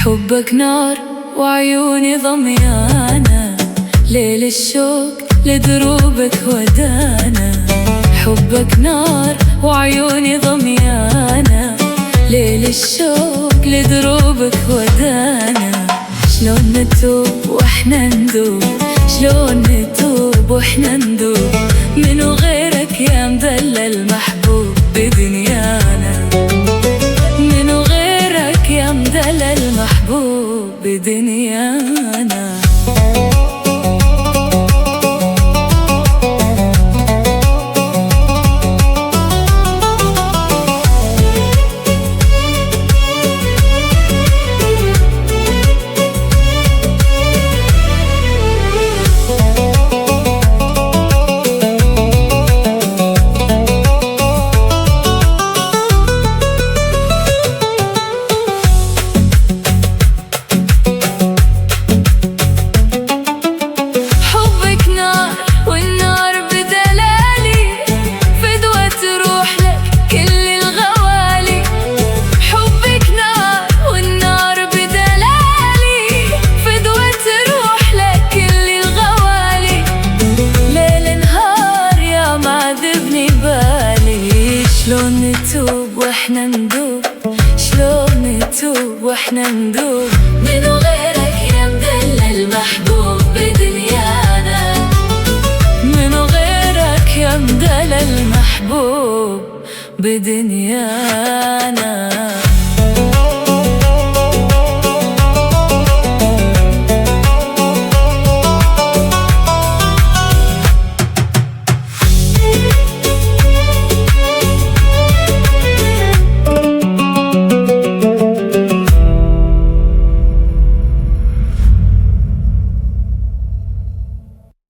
حبك نار وعيوني ضميانة، ليل الشوق لدروبك ودانا. حبك نار وعيوني ضميانة، ليل الشوق لدروبك ودانا. شلون نتوب واحنا ندوب، شلون نتوب واحنا ندوب، منو غيرك يا مدلل محبوب بدنيانا. منو غيرك يا مدلل محبوب بدنيانا. شلون نتوب واحنا ندوب، شلون نتوب واحنا ندوب، منو غيرك يا مدلل محبوب بدنيانا. منو غيرك يا مدلل محبوب بدنيانا.